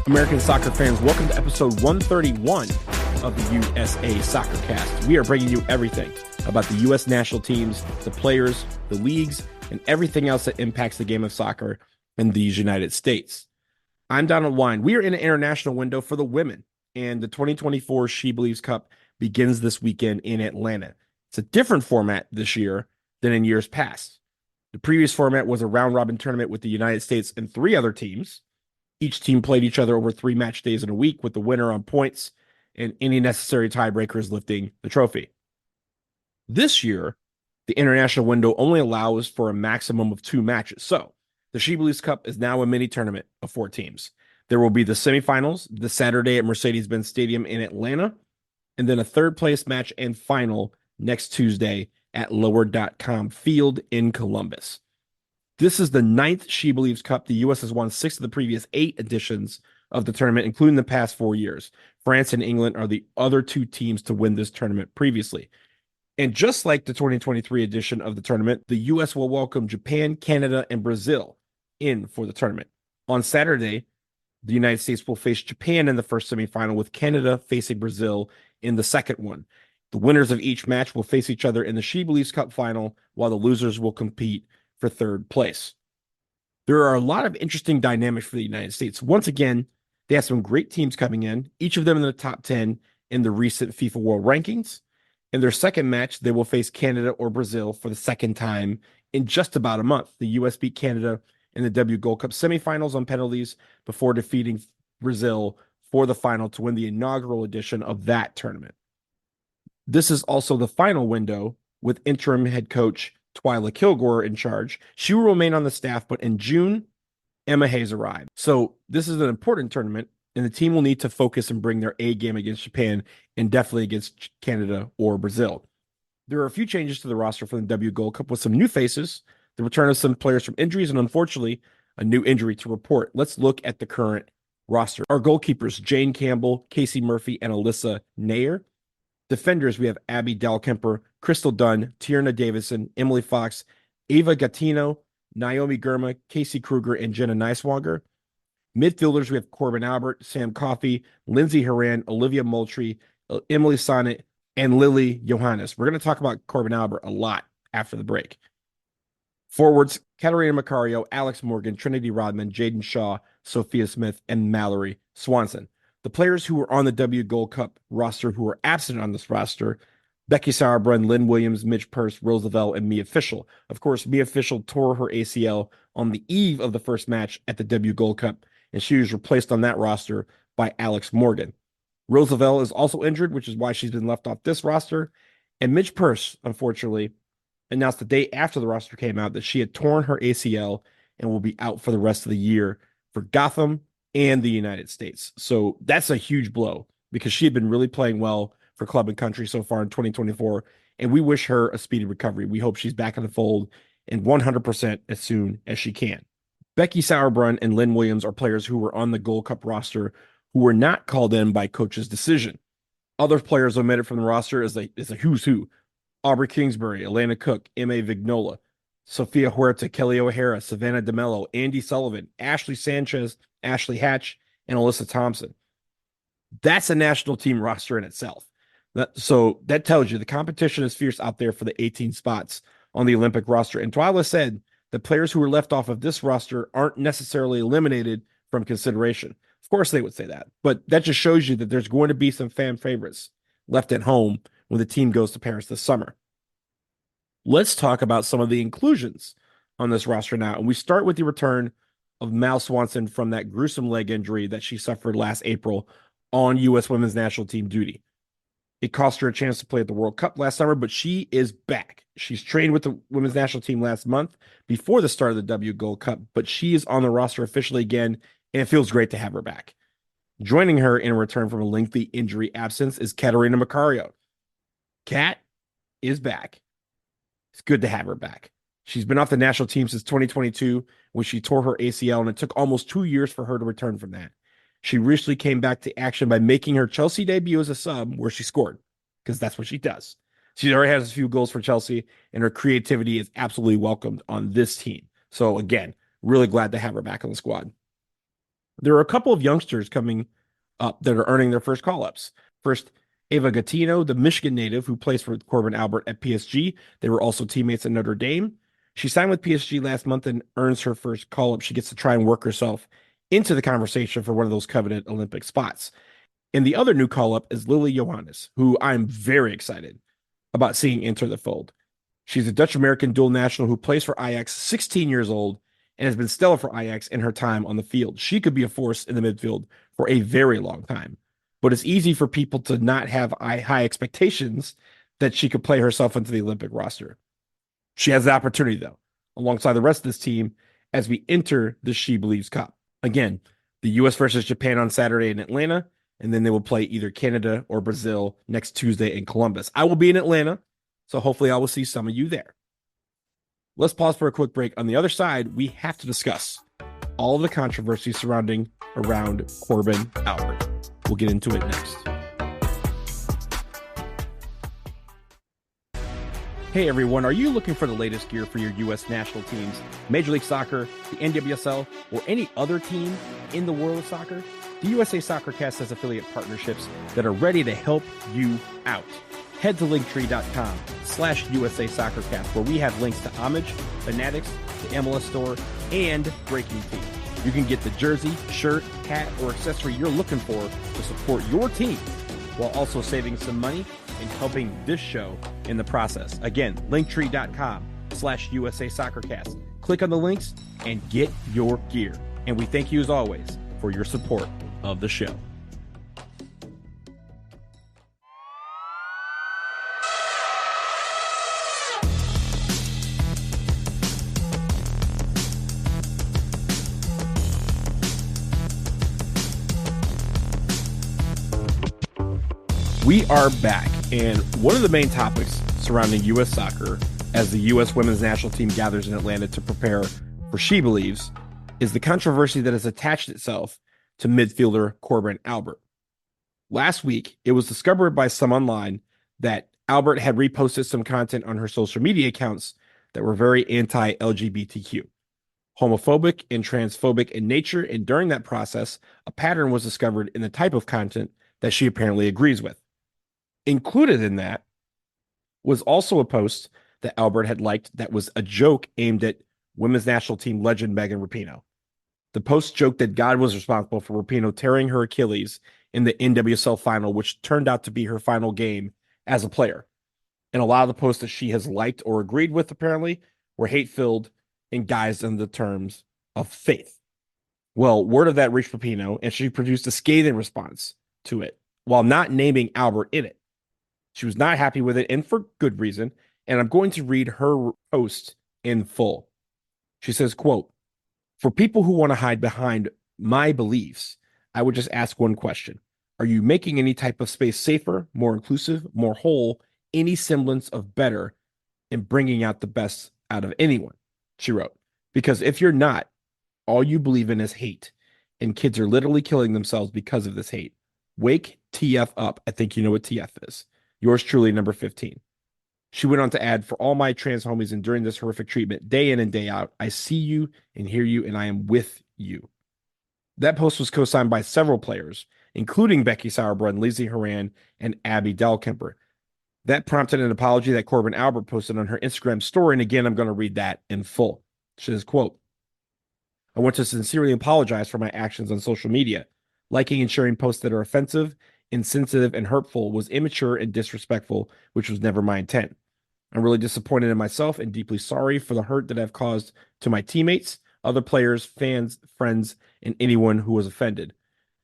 American soccer fans, welcome to episode 131 of the USA Soccer Cast. We are bringing you everything about the U.S. national teams, the players, the leagues, and everything else that impacts the game of soccer in these United States. I'm Donald Wine. We are in an international window for the women, and the 2024 SheBelieves Cup begins this weekend in Atlanta. It's a different format this year than in years past. The previous format was a round-robin tournament with the United States and 3 other teams. Each team played each other over 3 match days in a week, with the winner on points and any necessary tiebreakers lifting the trophy. This year, the international window only allows for a maximum of 2 matches. So the SheBelieves Cup is now a mini tournament of 4 teams. There will be the semifinals this Saturday at Mercedes-Benz Stadium in Atlanta, and then a third-place match and final next Tuesday at Lower.com Field in Columbus. This is the 9th SheBelieves Cup. The U.S. has won 6 of the previous 8 editions of the tournament, including the past 4 years. France and England are the other 2 teams to win this tournament previously. And just like the 2023 edition of the tournament, the U.S. will welcome Japan, Canada, and Brazil in for the tournament. On Saturday, the United States will face Japan in the first semifinal, with Canada facing Brazil in the second one. The winners of each match will face each other in the SheBelieves Cup final, while the losers will compete for third place. There are a lot of interesting dynamics for the United States. Once again, they have some great teams coming in, each of them in the top 10 in the recent FIFA World Rankings. In their second match, they will face Canada or Brazil for the second time in just about a month. The U.S. beat Canada in the W Gold Cup semifinals on penalties before defeating Brazil for the final to win the inaugural edition of that tournament. This is also the final window with interim head coach Twyla Kilgore in charge. She will remain on the staff, but in June, Emma Hayes arrived. So this is an important tournament, and the team will need to focus and bring their A game against Japan and definitely against Canada or Brazil. There are a few changes to the roster for the W Gold Cup, with some new faces, the return of some players from injuries, and unfortunately, a new injury to report. Let's look at the current roster. Our goalkeepers, Jane Campbell, Casey Murphy, and Alyssa Nair. Defenders, we have Abby Dalkemper, Crystal Dunn, Tierna Davison, Emily Fox, Ava Gattino, Naomi Girma, Casey Kruger, and Jenna Neiswanger. Midfielders, we have Korbin Albert, Sam Coffey, Lindsay Horan, Olivia Moultrie, Emily Sonnet, and Lily Johannes. We're going to talk about Korbin Albert a lot after the break. Forwards, Katarina Macario, Alex Morgan, Trinity Rodman, Jaden Shaw, Sophia Smith, and Mallory Swanson. The players who were on the W Gold Cup roster who were absent on this roster: Becky Sauerbrunn, Lynn Williams, Mitch Purse, Rose Lavelle, and Mia Fischel. Of course, Mia Fischel tore her ACL on the eve of the first match at the W Gold Cup, and she was replaced on that roster by Alex Morgan. Rose Lavelle is also injured, which is why she's been left off this roster. And Mitch Purse, unfortunately, announced the day after the roster came out that she had torn her ACL and will be out for the rest of the year for Gotham and the United States. So that's a huge blow, because she had been really playing well for club and country so far in 2024, and we wish her a speedy recovery. We hope she's back in the fold and 100% as soon as she can. Becky Sauerbrunn and Lynn Williams are players who were on the Gold Cup roster who were not called in by coach's decision. Other players omitted from the roster is a who's who: Aubrey Kingsbury, Elena Cook, M.A. Vignola, Sophia Huerta, Kelly O'Hara, Savannah DeMello, Andy Sullivan, Ashley Sanchez, Ashley Hatch, and Alyssa Thompson. That's a national team roster in itself. So that tells you the competition is fierce out there for the 18 spots on the Olympic roster. And Twyla said the players who were left off of this roster aren't necessarily eliminated from consideration. Of course they would say that, but that just shows you that there's going to be some fan favorites left at home when the team goes to Paris this summer. Let's talk about some of the inclusions on this roster now. And we start with the return of Mal Swanson from that gruesome leg injury that she suffered last April on U.S. women's national team duty. It cost her a chance to play at the World Cup last summer, but she is back. She's trained with the women's national team last month before the start of the W Gold Cup, but she is on the roster officially again, and it feels great to have her back. Joining her in return from a lengthy injury absence is Katarina Macario. Kat is back. It's good to have her back. She's been off the national team since 2022 when she tore her ACL, and it took almost 2 years for her to return from that. She recently came back to action by making her Chelsea debut as a sub, where she scored, because that's what she does. She already has a few goals for Chelsea, and her creativity is absolutely welcomed on this team. So again, really glad to have her back on the squad. There are a couple of youngsters coming up that are earning their first call-ups. First, Ava Gattino, the Michigan native who plays for Korbin Albert at PSG. They were also teammates at Notre Dame. She signed with PSG last month and earns her first call-up. She gets to try and work herself into the conversation for one of those coveted Olympic spots. And the other new call-up is Lily Johannes, who I'm very excited about seeing enter the fold. She's a Dutch-American dual national who plays for Ajax, 16 years old, and has been stellar for Ajax in her time on the field. She could be a force in the midfield for a very long time, but it's easy for people to not have high expectations that she could play herself into the Olympic roster. She has the opportunity, though, alongside the rest of this team as we enter the SheBelieves Cup. Again, the U.S. versus Japan on Saturday in Atlanta, and then they will play either Canada or Brazil next Tuesday in Columbus. I will be in Atlanta, so hopefully I will see some of you there. Let's pause for a quick break. On the other side, we have to discuss all of the controversy surrounding around Korbin Albert. We'll get into it next. Hey everyone, are you looking for the latest gear for your U.S. national teams, Major League Soccer, the NWSL, or any other team in the world of soccer? The USA Soccercast has affiliate partnerships that are ready to help you out. Head to linktree.com/USA Soccercast, where we have links to Homage, Fanatics, the MLS store, and Breaking Team. You can get the jersey, shirt, hat, or accessory you're looking for to support your team, while also saving some money and helping this show in the process. Again, linktree.com/USA Soccercast. Click on the links and get your gear. And we thank you as always for your support of the show. We are back, and one of the main topics surrounding U.S. soccer as the U.S. women's national team gathers in Atlanta to prepare for SheBelieves is the controversy that has attached itself to midfielder Korbin Albert. Last week, it was discovered by some online that Albert had reposted some content on her social media accounts that were very anti-LGBTQ, homophobic and transphobic in nature, and during that process, a pattern was discovered in the type of content that she apparently agrees with. Included in that was also a post that Albert had liked that was a joke aimed at women's national team legend Megan Rapinoe. The post joked that God was responsible for Rapinoe tearing her Achilles in the NWSL final, which turned out to be her final game as a player. And a lot of the posts that she has liked or agreed with, apparently, were hate-filled and guised in the terms of faith. Well, word of that reached Rapinoe, and she produced a scathing response to it, while not naming Albert in it. She was not happy with it, and for good reason, and I'm going to read her post in full. She says, quote, "For people who want to hide behind my beliefs, I would just ask one question. Are you making any type of space safer, more inclusive, more whole, any semblance of better, and bringing out the best out of anyone?" She wrote, "Because if you're not, all you believe in is hate, and kids are literally killing themselves because of this hate. Wake TF up." I think you know what TF is. Yours truly, number 15. She went on to add, "For all my trans homies enduring this horrific treatment day in and day out, I see you and hear you, and I am with you." That post was co-signed by several players, including Becky Sauerbrunn, Lizzie Horan, and Abby Dahlkemper. That prompted an apology that Korbin Albert posted on her Instagram story, and again, I'm going to read that in full. She says, quote, "I want to sincerely apologize for my actions on social media. Liking and sharing posts that are offensive, insensitive, and hurtful was immature and disrespectful, which was never my intent. I'm really disappointed in myself and deeply sorry for the hurt that I've caused to my teammates, other players, fans, friends, and anyone who was offended.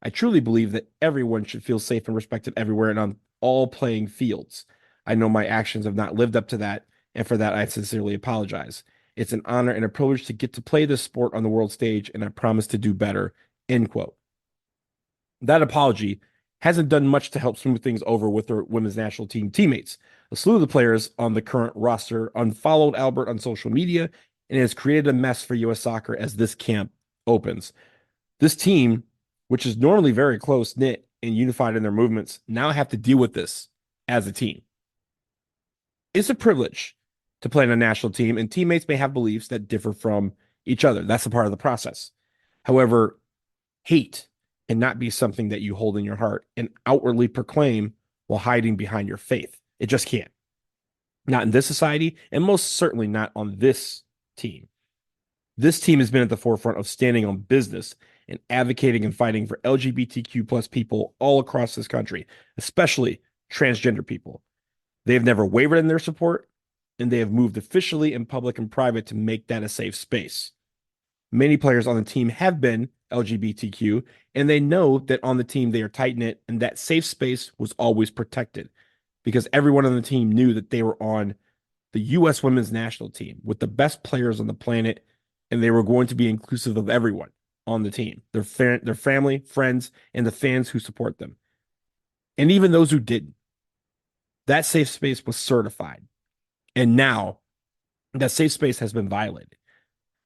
I truly believe that everyone should feel safe and respected everywhere and on all playing fields. I know my actions have not lived up to that, and for that I sincerely apologize. It's an honor and a privilege to get to play this sport on the world stage, and I promise to do better." End quote. That apology hasn't done much to help smooth things over with her women's national team teammates. A slew of the players on the current roster unfollowed Albert on social media, and it has created a mess for U.S. soccer as this camp opens. This team, which is normally very close-knit and unified in their movements, now have to deal with this as a team. It's a privilege to play on a national team, and teammates may have beliefs that differ from each other. That's a part of the process. However, hate and not be something that you hold in your heart and outwardly proclaim while hiding behind your faith. It just can't. Not in this society, and most certainly not on this team. This team has been at the forefront of standing on business and advocating and fighting for LGBTQ plus people all across this country, especially transgender people. They have never wavered in their support, and they have moved officially in public and private to make that a safe space. Many players on the team have been LGBTQ, and they know that on the team they are tight-knit, and that safe space was always protected because everyone on the team knew that they were on the U.S. women's national team with the best players on the planet, and they were going to be inclusive of everyone on the team, their family, friends, and the fans who support them. And even those who didn't. That safe space was certified. And now that safe space has been violated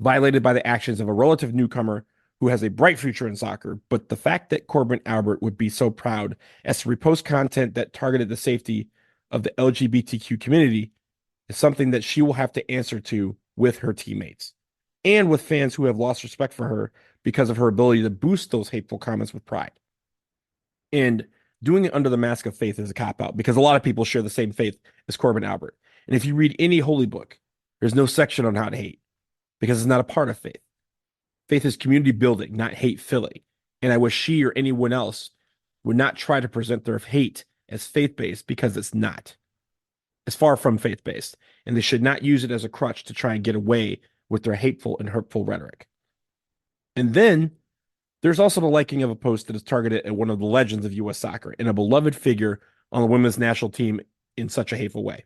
by the actions of a relative newcomer who has a bright future in soccer. But the fact that Korbin Albert would be so proud as to repost content that targeted the safety of the LGBTQ community is something that she will have to answer to with her teammates and with fans who have lost respect for her because of her ability to boost those hateful comments with pride. And doing it under the mask of faith is a cop-out because a lot of people share the same faith as Korbin Albert. And if you read any holy book, there's no section on how to hate because it's not a part of faith. Faith is community building, not hate filling. And I wish she or anyone else would not try to present their hate as faith-based because it's not. It's far from faith-based. And they should not use it as a crutch to try and get away with their hateful and hurtful rhetoric. And then there's also the liking of a post that is targeted at one of the legends of U.S. soccer and a beloved figure on the women's national team in such a hateful way.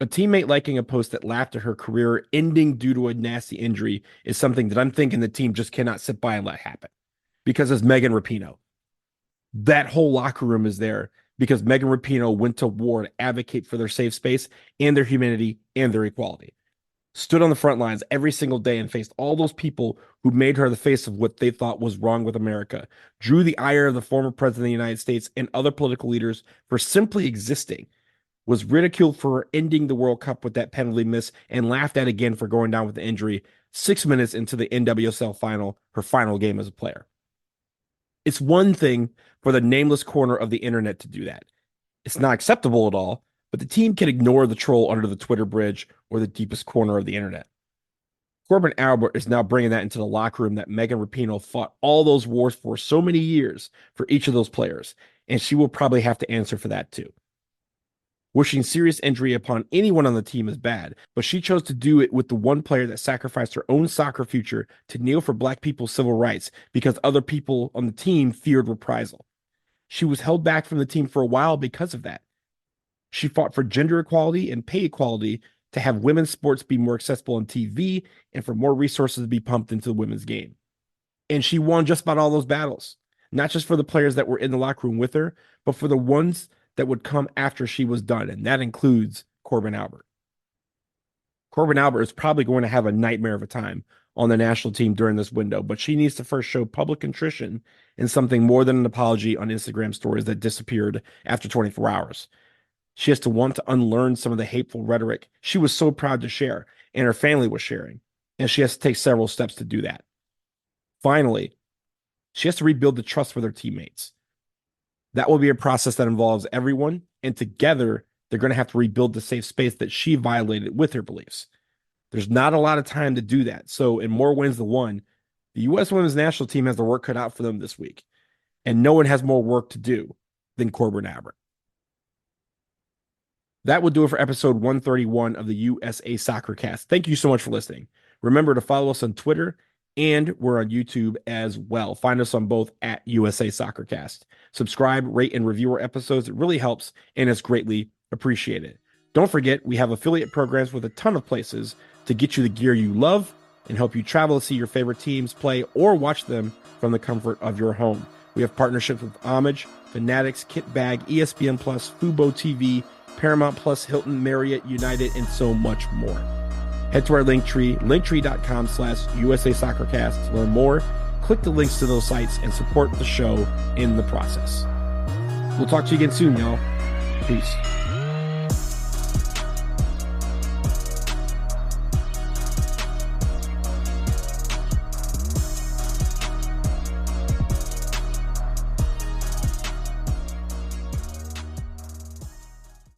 A teammate liking a post that laughed at her career ending due to a nasty injury is something that I'm thinking the team just cannot sit by and let happen. Because as Megan Rapinoe, that whole locker room is there because Megan Rapinoe went to war to advocate for their safe space and their humanity and their equality. Stood on the front lines every single day and faced all those people who made her the face of what they thought was wrong with America, drew the ire of the former president of the United States and other political leaders for simply existing, was ridiculed for ending the World Cup with that penalty miss, and laughed at again for going down with the injury 6 minutes into the NWSL final, her final game as a player. It's one thing for the nameless corner of the internet to do that. It's not acceptable at all, but the team can ignore the troll under the Twitter bridge or the deepest corner of the internet. Korbin Albert is now bringing that into the locker room that Megan Rapinoe fought all those wars for so many years for each of those players, and she will probably have to answer for that too. Wishing serious injury upon anyone on the team is bad, but she chose to do it with the one player that sacrificed her own soccer future to kneel for Black people's civil rights because other people on the team feared reprisal. She was held back from the team for a while because of that. She fought for gender equality and pay equality to have women's sports be more accessible on TV and for more resources to be pumped into the women's game. And she won just about all those battles, not just for the players that were in the locker room with her, but for the ones that would come after she was done, and that includes Korbin Albert. Korbin Albert is probably going to have a nightmare of a time on the national team during this window, but she needs to first show public contrition and something more than an apology on Instagram stories that disappeared after 24 hours. She has to want to unlearn some of the hateful rhetoric she was so proud to share and her family was sharing, and she has to take several steps to do that. Finally, she has to rebuild the trust with her teammates. That will be a process that involves everyone, and together, they're going to have to rebuild the safe space that she violated with her beliefs. There's not a lot of time to do that, so in more ways than one, the U.S. women's national team has the work cut out for them this week, and no one has more work to do than Korbin Albert. That will do it for episode 131 of the USA Soccer Cast. Thank you so much for listening. Remember to follow us on Twitter, and we're on YouTube as well. Find us on both at USA Soccer Cast. Subscribe, rate, and review our episodes. It really helps, and it's greatly appreciated. Don't forget, we have affiliate programs with a ton of places to get you the gear you love and help you travel to see your favorite teams play or watch them from the comfort of your home. We have partnerships with Homage, Fanatics, Kitbag, ESPN+, Fubo TV, Paramount+, Hilton, Marriott, United, and so much more. Head to our Linktree, linktree.com/USA Soccercast to learn more. Click the links to those sites and support the show in the process. We'll talk to you again soon, y'all. Peace.